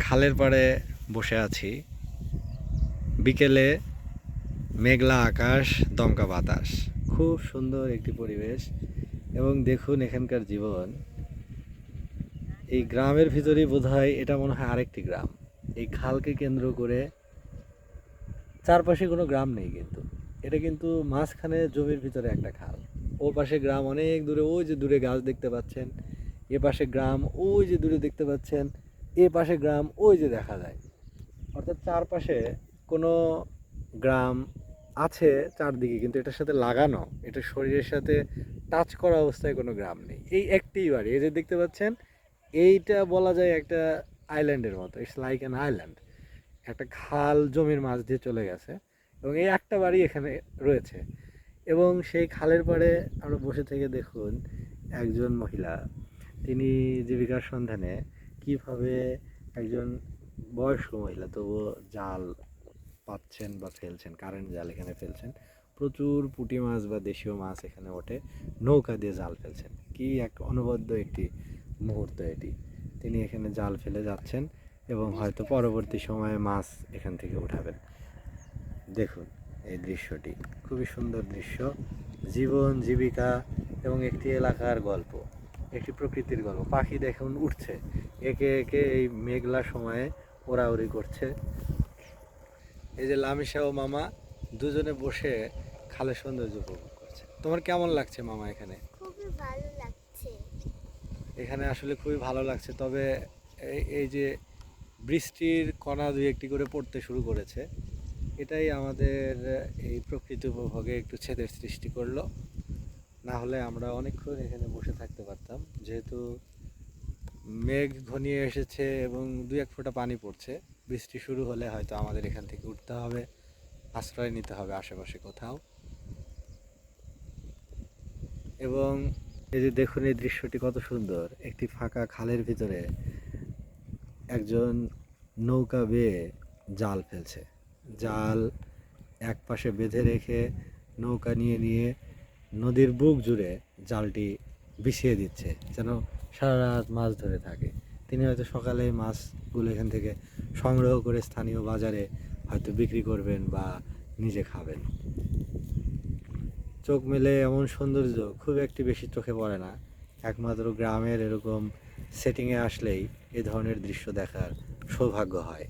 খালের পাড়ে বসে আছি। বিকেলে মেঘলা আকাশ, দমকা বাতাস, খুব সুন্দর একটি পরিবেশ। এবং দেখুন এখানকার জীবন। এই গ্রামের ভিতরেই বোধহয় এটা মনে হয় আরেকটি গ্রাম। এই খালকে কেন্দ্র করে চারপাশে কোনো গ্রাম নেই, কিন্তু এটা কিন্তু মাঝখানে জমির ভিতরে একটা খাল। ও পাশে গ্রাম অনেক দূরে, ওই যে দূরে গাছ দেখতে পাচ্ছেন। এ পাশে গ্রাম ওই যে দূরে দেখতে পাচ্ছেন। এ পাশে গ্রাম ওই যে দেখা যায়। অর্থাৎ চারপাশে কোনো গ্রাম আছে চারদিকে, কিন্তু এটার সাথে লাগানো, এটা শরীরের সাথে টাচ করা অবস্থায় কোনো গ্রাম নেই। এই একটিই বাড়ি, এই যে দেখতে পাচ্ছেন। এইটা বলা যায় একটা আইল্যান্ডের মতো। It's like an island. একটা খাল জমির মাঝ দিয়ে চলে গেছে এবং এই একটা বাড়ি এখানে রয়েছে। এবং সেই খালের পাড়ে আমরা বসে থেকে দেখুন একজন মহিলা, তিনি জীবিকার সন্ধানে কিভাবে, একজন বয়স্ক মহিলা তবুও জাল পাচ্ছেন বা ফেলছেন, কারেন্ট জাল এখানে ফেলছেন। প্রচুর পুঁটি মাছ বা দেশীয় মাছ এখানে ওঠে, নৌকা দিয়ে জাল ফেলছেন। কি এক অনবদ্য একটি মুহূর্ত এটি। তিনি এখানে জাল ফেলে যাচ্ছেন এবং হয়তো পরবর্তী সময়ে মাছ এখান থেকে উঠাবেন। দেখুন এই দৃশ্যটি, খুবই সুন্দর দৃশ্য। জীবন জীবিকা এবং একটি এলাকার গল্প, একটি প্রকৃতির গল্প। পাখি দেখুন উঠছে, একে একে এই মেঘলা সময়ে ওড়াউড়ি করছে। এই যে লামিশা ও মামা দুজনে বসে খালের সৌন্দর্য উপভোগ করছে। তোমার কেমন লাগছে মামা এখানে? খুবই ভালো লাগছে। এখানে আসলে খুবই ভালো লাগছে, তবে এই যে বৃষ্টির কণা দুই একটি করে পড়তে শুরু করেছে, এটাই আমাদের এই প্রকৃতি উপভোগে একটু ছেদের সৃষ্টি করলো। না হলে আমরা অনেকক্ষণ এখানে বসে থাকতে পারতাম। যেহেতু মেঘ ঘনিয়ে এসেছে এবং দুই এক ফোঁটা পানি পড়ছে, বৃষ্টি শুরু হলে হয়তো আমাদের এখান থেকে উঠতে হবে, আশ্রয় নিতে হবে আশেপাশে কোথাও। এবং এই যে দেখুন এই দৃশ্যটি কত সুন্দর। একটি ফাঁকা খালের ভিতরে একজন নৌকা বেয়ে জাল ফেলছে। জাল এক পাশে বেঁধে রেখে নৌকা নিয়ে নিয়ে নদীর বুক জুড়ে জালটি বিছিয়ে দিচ্ছে, যেন সারা রাত মাছ ধরে থাকে। তিনি হয়তো সকালে মাছগুলো এখান থেকে সংগ্রহ করে স্থানীয় বাজারে হয়তো বিক্রি করবেন বা নিজে খাবেন। চোখ মেলে এমন সৌন্দর্য খুব একটি বেশি চোখে পড়ে না। একমাত্র গ্রামের এরকম সেটিংয়ে আসলেই এ ধরনের দৃশ্য দেখার সৌভাগ্য হয়।